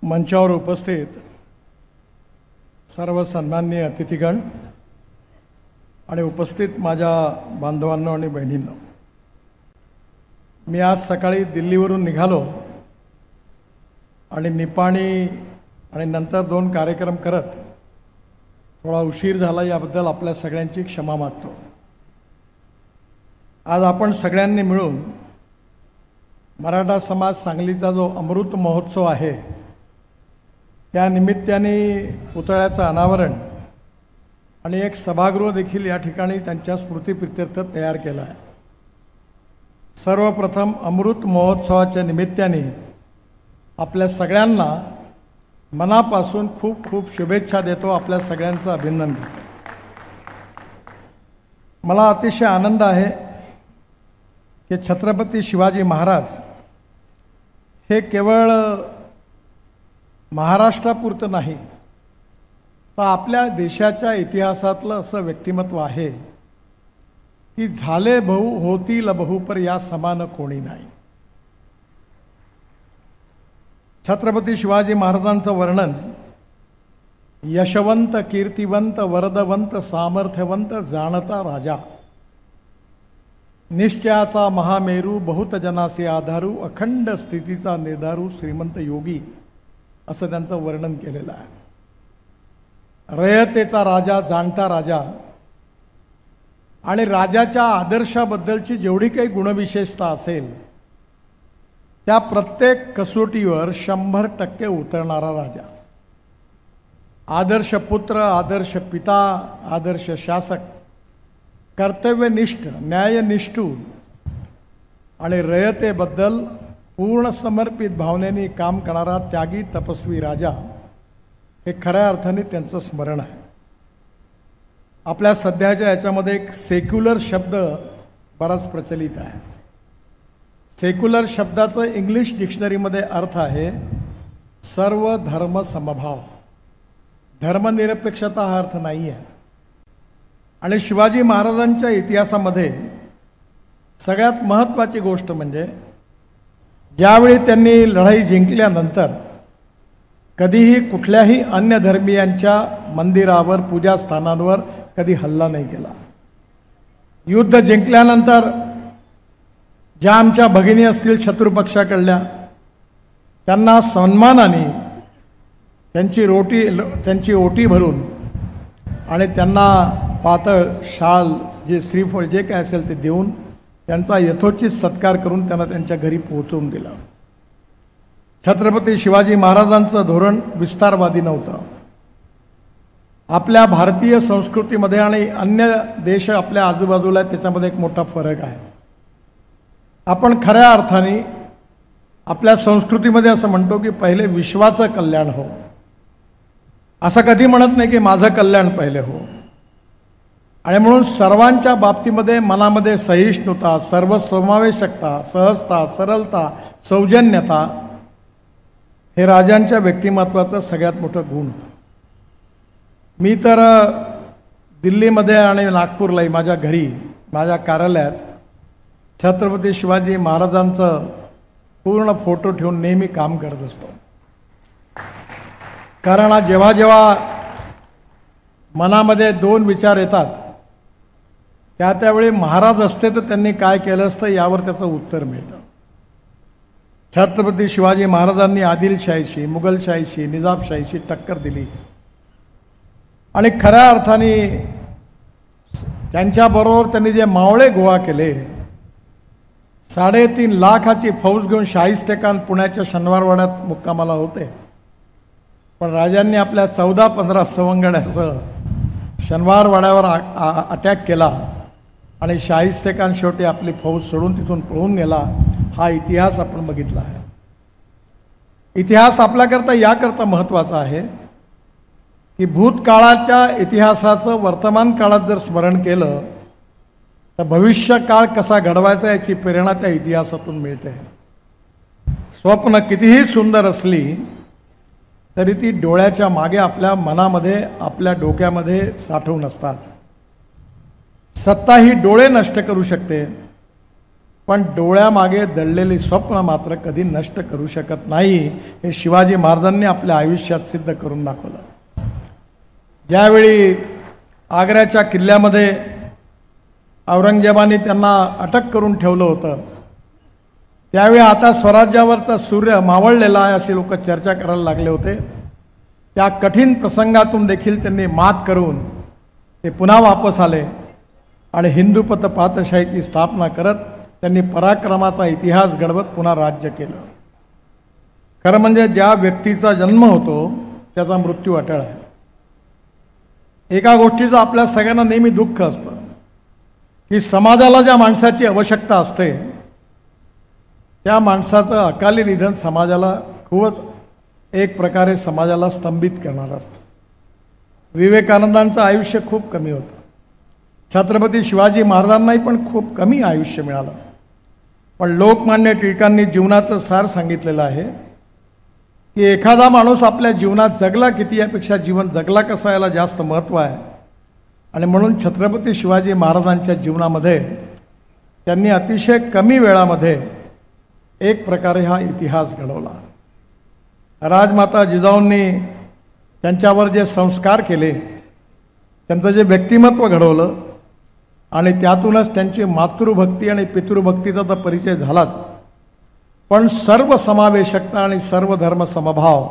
मंचावर उपस्थित सर्व सन्माननीय अतिथीगण आणि उपस्थित माझ्या बांधवांनो आणि बहिणींनो, मी आज सकाळी दिल्लीवरून निघालो आणि निपाणी आणि नंतर 2 कार्यक्रम करत थोडा उशीर झाला, याबद्दल आपल्या सगळ्यांची क्षमा मागतो। आज आपण सगळ्यांनी मिळून मराठा समाज सांगलीचा जो अमृत महोत्सव आहे त्या निमित्ताने पुतळ्याचं अनावरण आणि एक सभागृह देखील या ठिकाणी त्यांच्या स्मृतीप्रित्यर्थ तयार केला आहे। सर्वप्रथम अमृत महोत्सवाच्या निमित्ताने आपल्या सगळ्यांना मनापासून खूप खूप शुभेच्छा देतो, आपल्या सगळ्यांचं अभिनंदन करतो। मला अतिशय आनंद आहे की छत्रपती शिवाजी महाराज हे केवळ महाराष्ट्रापुरतं नाही, तर आपल्या देशाच्या इतिहासातलं असं व्यक्तिमत्व आहे की झाले बहु होतील बहु पर या समान कोणी नाही। छत्रपती शिवाजी महाराजांचं वर्णन यशवंत, कीर्तिवंत, वरदवंत, सामर्थ्यवंत, जाणता राजा, निश्चयाचा महामेरू, बहुत जनासे आधारू, अखंड स्थितीचा निर्धारू, श्रीमंत योगी असं त्यांचं वर्णन केलेलं आहे। रयतेचा राजा, जाणता राजा आणि राजाच्या आदर्शाबद्दलची जेवढी काही गुणविशेषता असेल त्या प्रत्येक कसोटीवर 100% उतरणारा राजा, आदर्श पुत्र, आदर्श पिता, आदर्श शासक, कर्तव्यनिष्ठ, न्यायनिष्ठू आणि रयतेबद्दल पूर्ण समर्पित भावनेने काम करणारा त्यागी तपस्वी राजा, हे खऱ्या अर्थाने त्यांचं स्मरण आहे। आपल्या सध्याच्या याच्यामध्ये एक सेक्युलर शब्द बराच प्रचलित आहे। सेक्युलर शब्दाचं इंग्लिश डिक्शनरीमध्ये अर्थ आहे सर्व धर्म समभाव, धर्मनिरपेक्षता हा अर्थ नाही आहे। आणि शिवाजी महाराजांच्या इतिहासामध्ये सगळ्यात महत्त्वाची गोष्ट म्हणजे ज्यावेळी त्यांनी लढाई जिंकल्यानंतर कधीही कुठल्याही अन्य धर्मीयांच्या मंदिरावर, पूजास्थानांवर कधी हल्ला नाही केला। युद्ध जिंकल्यानंतर ज्या आमच्या भगिनी असतील शत्रुपक्षाकडल्या, त्यांना सन्मानाने त्यांची ओटी भरून आणि त्यांना पातळ शाल, जे श्रीफळ जे काय असेल ते देऊन त्यांचा यथोचित सत्कार करून त्यांना त्यांच्या घरी पोहोचवून दिला। छत्रपती शिवाजी महाराजांचं धोरण विस्तारवादी नव्हतं। आपल्या भारतीय संस्कृतीमध्ये आणि अन्य देश आपल्या आजूबाजूला त्याच्यामध्ये एक मोठा फरक आहे। आपण खऱ्या अर्थाने आपल्या संस्कृतीमध्ये असं म्हणतो की पहिले विश्वाचं कल्याण हो, असं कधी म्हणत नाही की माझं कल्याण पहिले हो। आणि म्हणून सर्वांच्या बाबतीमध्ये मनामध्ये सहिष्णुता, सर्वसमावेशकता, सहजता, सरलता, सौजन्यता हे राजांच्या व्यक्तिमत्वाचं सगळ्यात मोठं गुण होतं। मी तर दिल्लीमध्ये आणि नागपूरलाही माझ्या घरी, माझ्या कार्यालयात छत्रपती शिवाजी महाराजांचं पूर्ण फोटो ठेवून नेहमी काम करत असतो। कारण जेव्हा जेव्हा मनामध्ये 2 विचार येतात त्यावेळी महाराज असते तर त्यांनी काय केलं असतं यावर त्याचं उत्तर मिळतं। छत्रपती शिवाजी महाराजांनी आदिलशाहीशी, मुघलशाहीशी, निजामशाहीशी टक्कर दिली आणि खऱ्या अर्थाने त्यांच्याबरोबर त्यांनी जे मावळे गोळा केले, 3.5 लाखाची फौज घेऊन शाहिस्तेखान पुण्याच्या शनिवारवाड्यात मुक्कामाला होते, पण राजांनी आपल्या 14-15 सवंगड्यासह शनिवारवाड्यावर अटॅक केला आणि शाहिस्तेखान शेवटी आपली फौज सोडून तिथून पळून गेला। हा इतिहास आपण बघितला आहे। इतिहास आपल्याकरता याकरता महत्त्वाचा आहे की भूतकाळाच्या इतिहासाचं वर्तमान काळात जर स्मरण केलं तर भविष्यकाळ कसा घडवायचा याची प्रेरणा त्या इतिहासातून मिळते। स्वप्न कितीही सुंदर असली तरी ती डोळ्याच्या मागे आपल्या मनामध्ये, आपल्या डोक्यामध्ये साठवून असतात। सत्ता ही डोळे नष्ट करू शकते, पण डोळ्यामागे दडलेली स्वप्न मात्र कधी नष्ट करू शकत नाही, हे शिवाजी महाराजांनी आपल्या आयुष्यात सिद्ध करून दाखवलं. ज्यावेळी आग्र्याच्या किल्ल्यामध्ये औरंगजेबाने त्यांना अटक करून ठेवलं होतं, त्यावेळी आता स्वराज्यावरचा सूर्य मावळलेला आहे अशी लोक चर्चा करायला लागले होते. त्या कठीण प्रसंगातून देखील त्यांनी मात करून ते पुन्हा वापस आले आणि हिंदुपत पातशाहीची स्थापना करत त्यांनी पराक्रमाचा इतिहास घडवत पुन्हा राज्य केलं. खरं म्हणजे ज्या व्यक्तीचा जन्म होतो त्याचा मृत्यू अटळ आहे. एका गोष्टीचं आपल्या सगळ्यांना नेहमी दुःख असतं की समाजाला ज्या माणसाची आवश्यकता असते त्या माणसाचं अकाली निधन समाजाला खूपच एक प्रकारे समाजाला स्तंभित करणारं असतं. विवेकानंदांचं आयुष्य खूप कमी होतं. छत्रपती शिवाजी महाराजांनाही पण खूप कमी आयुष्य मिळालं. पण लोकमान्य टिळकांनी जीवनाचं सार सांगितलेलं आहे की एखादा माणूस आपल्या जीवनात जगला किती यापेक्षा जीवन जगला कसा याला जास्त महत्त्व आहे. आणि म्हणून छत्रपती शिवाजी महाराजांच्या जीवनामध्ये त्यांनी अतिशय कमी वेळामध्ये एक प्रकारे हा इतिहास घडवला. राजमाता जिजाऊंनी त्यांच्यावर जे संस्कार केले, त्यांचं जे व्यक्तिमत्व घडवलं आणि त्यातूनच त्यांची मातृभक्ती आणि पितृभक्तीचा तर परिचय झालाच, पण सर्व समावेशकता आणि सर्व धर्म समभाव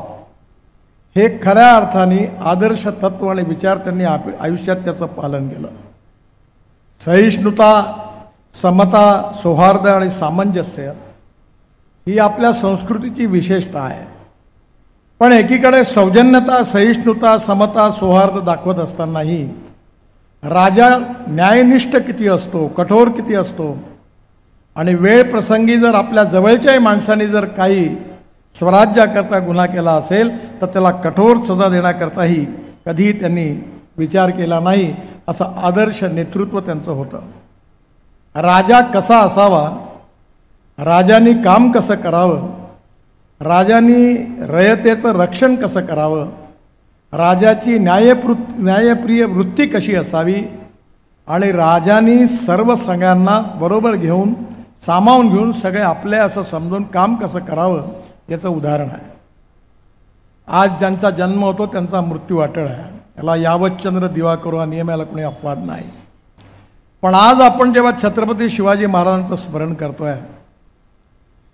हे खऱ्या अर्थाने आदर्श तत्व आणि विचार त्यांनी आयुष्यात त्याचं पालन केलं. सहिष्णुता, समता, सौहार्द आणि सामंजस्य ही आपल्या संस्कृतीची विशेषता आहे. पण एकीकडे सौजन्यता, सहिष्णुता, समता, सौहार्द दाखवत असतानाही राजा न्यायनिष्ठ किती असतो, कठोर किती असतो आणि वेळ प्रसंगी जर आपल्या जवळच्याही माणसाने जर काही स्वराज्याकरता गुन्हा केला असेल तर त्याला कठोर सजा देण्याकरताही कधीही त्यांनी विचार केला नाही. असं आदर्श नेतृत्व त्यांचं होतं. राजा कसा असावा, राजांनी काम कसं करावं, राजांनी रयतेचं रक्षण कसं करावं, राजाची न्यायप्रिय वृत्ती कशी असावी आणि राजांनी सर्व सगळ्यांना बरोबर घेऊन सामावून घेऊन सगळे आपले असं समजून काम कसं करावं याचं उदाहरण आहे. आज ज्यांचा जन्म होतो त्यांचा मृत्यू अटळ आहे. याला यावतचंद्र दिवाकरो हा नियम याला कोणी अपवाद नाही. पण आज आपण जेव्हा छत्रपती शिवाजी महाराजांचं स्मरण करतोय,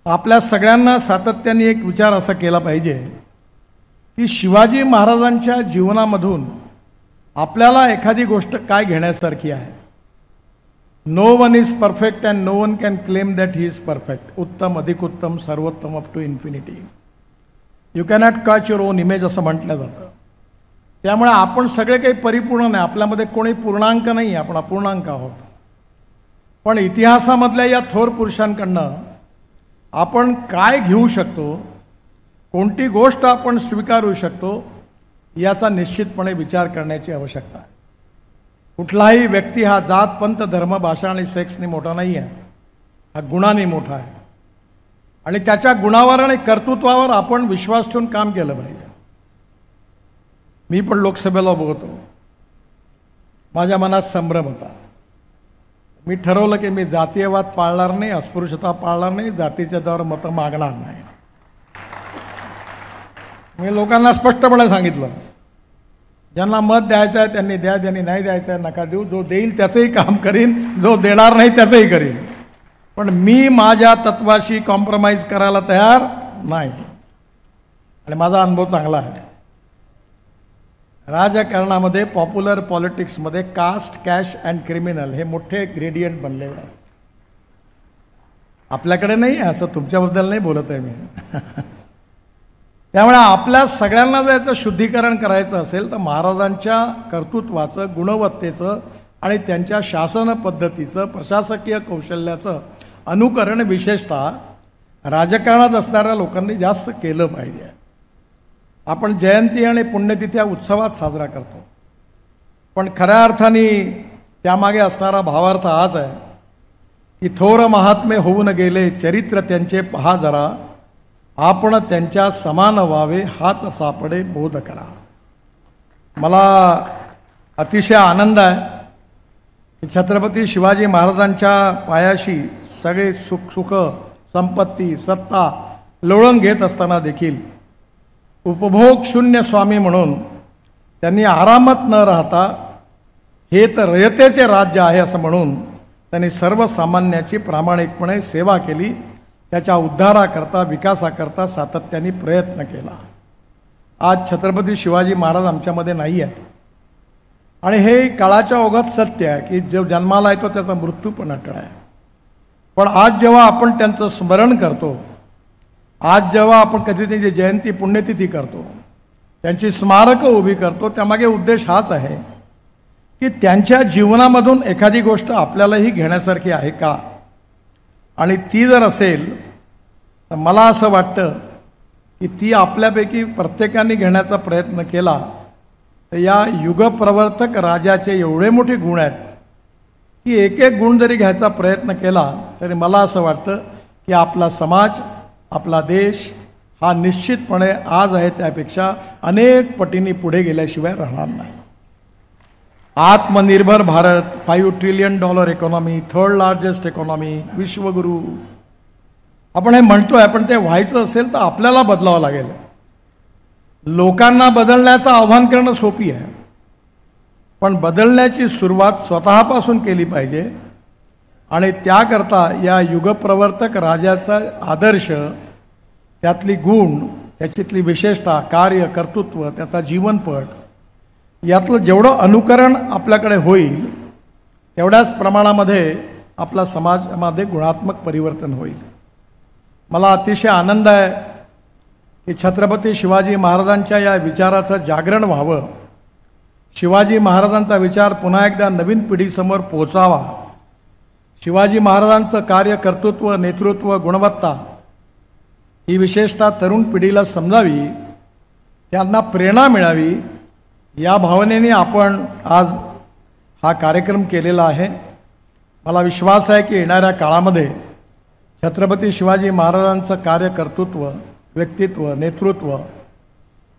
आपल्या सगळ्यांना सातत्याने एक विचार असा केला पाहिजे की शिवाजी महाराजांच्या जीवनामधून आपल्याला एखादी गोष्ट काय घेण्यासारखी आहे. No one is perfect and no one can claim that he is perfect. उत्तम, अधिक उत्तम, सर्वोत्तम, up to infinity. You cannot catch your own image असं म्हटलं जातं. त्यामुळे आपण सगळे काही परिपूर्ण नाही, आपल्यामध्ये कोणी पूर्णांक नाही, आपण अपूर्णांक आहोत. पण इतिहासामधल्या या थोर पुरुषांकडनं आपण काय घेऊ शकतो, कोणती गोष्ट आपण स्वीकारू शकतो याचा निश्चितपणे विचार करण्याची आवश्यकता आहे. कुठलाही व्यक्ती हा जात, पंथ, धर्म, भाषा आणि सेक्सने मोठा नाही आहे, हा गुणाने मोठा आहे. आणि त्याच्या गुणावर आणि कर्तृत्वावर आपण विश्वास ठेवून काम केलं पाहिजे. मी पण लोकसभेला बघतो, माझ्या मनात संभ्रम होता. मी ठरवलं की मी जातीयवाद पाळणार नाही, अस्पृश्यता पाळणार नाही, जातीच्या दरावर मतं मागणार नाही. मी लोकांना स्पष्टपणे सांगितलं, ज्यांना मत द्यायचं आहे त्यांनी द्या, ज्यांनी नाही द्यायचं आहे नका देऊ. जो देईल त्याचंही काम करीन, जो देणार नाही त्याचंही करीन. पण मी माझ्या तत्वाशी कॉम्प्रोमाइज करायला तयार नाही. आणि माझा अनुभव चांगला आहे. राजकारणामध्ये, पॉप्युलर पॉलिटिक्समध्ये कास्ट, कॅश अँड क्रिमिनल हे मोठे ग्रेडियंट बनलेले आहे. आपल्याकडे नाही आहे, असं तुमच्याबद्दल नाही बोलत आहे मी. त्यामुळे आपल्या सगळ्यांना जर याचं शुद्धीकरण करायचं असेल तर महाराजांच्या कर्तृत्वाचं, गुणवत्तेचं आणि त्यांच्या शासन पद्धतीचं, प्रशासकीय कौशल्याचं अनुकरण विशेषतः राजकारणात असणाऱ्या लोकांनी जास्त केलं पाहिजे. आपण जयंती आणि पुण्यतिथ्या उत्सवात साजरा करतो, पण खऱ्या अर्थाने त्यामागे असणारा भावार्थ हाच आहे की थोर महात्मे होऊन गेले, चरित्र त्यांचे पहा जरा, आपण त्यांच्या समान व्हावे, हात सापडे बोध करा. मला अतिशय आनंद आहे छत्रपती शिवाजी महाराजांच्या पायाशी सगळे सुख संपत्ती सत्ता लोळण घेत असताना देखील उपभोग शून्य स्वामी म्हणून त्यांनी आरामात न राहता हे तर रयतेचे राज्य आहे असं म्हणून त्यांनी सर्वसामान्याची प्रामाणिकपणे सेवा केली. त्याच्या उद्धाराकरता विकासाकरता सातत्याने प्रयत्न केला. आज छत्रपती शिवाजी महाराज आमच्यामध्ये नाही आहेत आणि हे काळाच्या ओघात सत्य आहे की जो जन्माला येतो त्याचा मृत्यू पण अटळ आहे. पण आज जेव्हा आपण त्यांचं स्मरण करतो, आज जेव्हा आपण कधी त्यांची जयंती पुण्यतिथी करतो, त्यांची स्मारकं उभी करतो, त्यामागे उद्देश हाच आहे की त्यांच्या जीवनामधून एखादी गोष्ट आपल्यालाही घेण्यासारखी आहे का, आणि ती जर असेल तर मला असं वाटतं की ती आपल्यापैकी प्रत्येकाने घेण्याचा प्रयत्न केला तर या युगप्रवर्तक राजाचे एवढे मोठे गुण आहेत की एक एक गुण जरी घ्यायचा प्रयत्न केला तरी मला असं वाटतं की आपला समाज, आपला देश हा निश्चितपणे आज आहे त्यापेक्षा अनेक पटींनी पुढे गेल्याशिवाय राहणार नाही. आत्मनिर्भर Bharat, $5 trillion economy, third largest economy, विश्वगुरू आपण हे म्हणतोय, पण ते व्हायचं असेल तर आपल्याला बदलावं लागेल. लोकांना बदलण्याचं आव्हान करणं सोपी आहे, पण बदलण्याची सुरुवात स्वतःपासून केली पाहिजे. आणि त्याकरता या युगप्रवर्तक राजाचा आदर्श, त्यातली गुण, त्याच्यातली विशेषता, कार्य, कर्तृत्व, त्याचा जीवनपट यातलं जेवढं अनुकरण आपल्याकडे होईल तेवढ्याच प्रमाणामध्ये आपला समाजामध्ये गुणात्मक परिवर्तन होईल. मला अतिशय आनंद आहे की छत्रपती शिवाजी महाराजांच्या या विचाराचं जागरण व्हावं, शिवाजी महाराजांचा विचार पुन्हा एकदा नवीन पिढीसमोर पोहोचावा, शिवाजी महाराजांचं कार्य, कर्तृत्व, नेतृत्व, गुणवत्ता ही विशेषता तरुण पिढीला समजावी, त्यांना प्रेरणा मिळावी, या भावनेने आपण आज हा कार्यक्रम केलेला आहे. मला विश्वास आहे की येणाऱ्या काळामध्ये छत्रपती शिवाजी महाराजांचं कार्य, कर्तृत्व, व्यक्तित्व, नेतृत्व,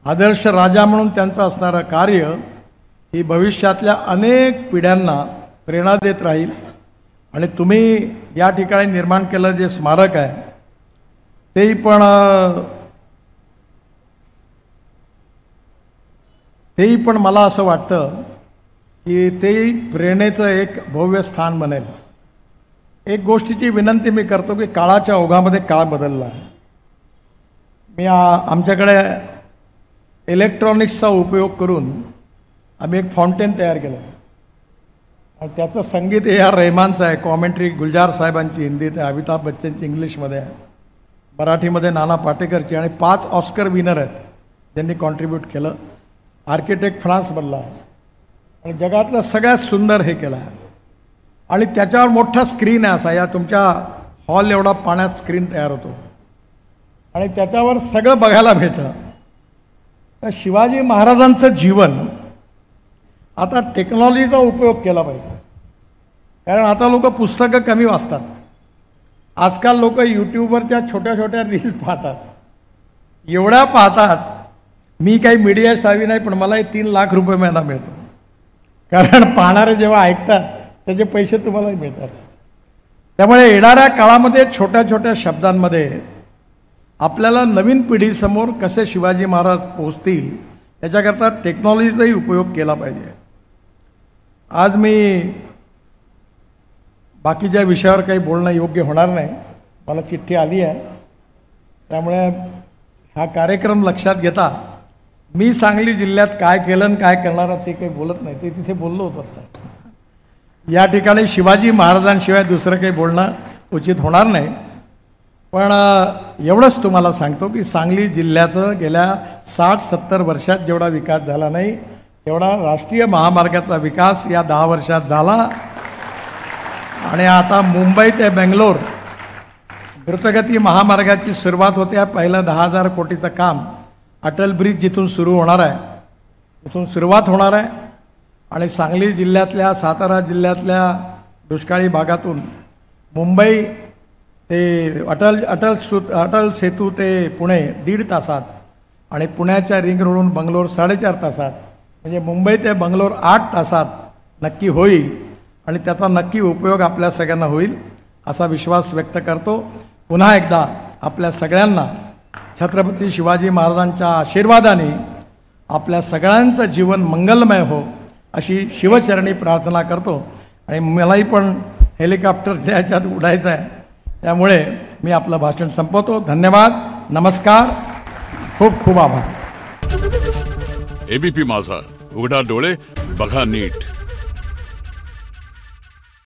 आदर्श राजा म्हणून त्यांचं असणारं कार्य ही भविष्यातल्या अनेक पिढ्यांना प्रेरणा देत राहील. आणि तुम्ही या ठिकाणी निर्माण केलं जे स्मारक आहे तेही पण मला असं वाटतं की तेही प्रेरणेचं एक भव्य स्थान बनेल. एक गोष्टीची विनंती मी करतो की काळाच्या ओघामध्ये काळ बदलला आहे. मी आमच्याकडे इलेक्ट्रॉनिक्सचा उपयोग करून आम्ही एक फाउंटेन तयार केलं आणि त्याचं संगीत A.R. रहमानचं आहे, कॉमेंट्री गुलजार साहेबांची हिंदीत आहे, अमिताभ बच्चनची इंग्लिशमध्ये आहे, मराठीमध्ये नाना पाटेकरची, आणि 5 ऑस्कर विनर आहेत ज्यांनी कॉन्ट्रीब्यूट केलं. आर्किटेक्ट फ्रान्समधला आहे आणि जगातलं सगळ्यात सुंदर हे केलं आहे. आणि त्याच्यावर मोठा स्क्रीन आहे, असा या तुमच्या हॉल एवढा पाण्यात स्क्रीन तयार होतो आणि त्याच्यावर सगळं बघायला मिळतं. तर शिवाजी महाराजांचं जीवन आता टेक्नॉलॉजीचा उपयोग केला पाहिजे, कारण आता लोक पुस्तकं कमी वाचतात. आजकाल लोक यूट्यूबवरच्या छोट्या छोट्या रील्स पाहतात, एवढ्या पाहतात. मी काही मीडिया सावी नाही, पण मला 3 लाख रुपये महिना मिळतो, कारण पाहणारे जेव्हा ऐकतात त्याचे पैसे तुम्हालाही मिळतात. त्यामुळे येणाऱ्या काळामध्ये छोट्या छोट्या शब्दांमध्ये आपल्याला नवीन पिढीसमोर कसे शिवाजी महाराज पोहोचतील याच्याकरता टेक्नॉलॉजीचाही उपयोग केला पाहिजे. आज मी बाकीच्या विषयावर काही बोलणं योग्य होणार नाही, मला चिठ्ठी आली आहे, त्यामुळे हा कार्यक्रम लक्षात घेता मी सांगली जिल्ह्यात काय केलं आणि काय करणार ते काही बोलत नाही, ते तिथे बोललो होतं. या ठिकाणी शिवाजी महाराजांशिवाय दुसरं काही बोलणं उचित होणार नाही. पण एवढंच तुम्हाला सांगतो की सांगली जिल्ह्याचं गेल्या 60-70 वर्षात जेवढा विकास झाला नाही तेवढा राष्ट्रीय महामार्गाचा विकास या 10 वर्षात झाला. आणि आता मुंबई ते बेंगलोर द्रुतगती महामार्गाची सुरुवात होते. पहिलं 10,000 कोटीचं काम अटल ब्रिज जिथून सुरू होणार आहे तिथून सुरुवात होणार आहे. आणि सांगली जिल्ह्यातल्या, सातारा जिल्ह्यातल्या दुष्काळी भागातून मुंबई ते अटल सेतू ते पुणे 1.5 तासात आणि पुण्याच्या रिंग रोडून बंगलोर 4.5 तासात, म्हणजे मुंबई ते बंगलोर 8 तासात नक्की होईल. आणि आणि त्याचा नक्की उपयोग आपल्या सगळ्यांना होईल असा विश्वास व्यक्त करतो. पुन्हा एकदा आपल्या सगळ्यांना छत्रपती शिवाजी महाराजांच्या आशीर्वादाने आपल्या सगळ्यांचं जीवन मंगलमय हो अशी शिवचरणी प्रार्थना करतो. आणि मलाही पण हेलिकॉप्टर त्याच्यात उडायचं आहे, त्यामुळे मी आपलं भाषण संपवतो. धन्यवाद, नमस्कार, खूप खूप आभार. एबीपी माझा, उघडा डोळे बघा नीट.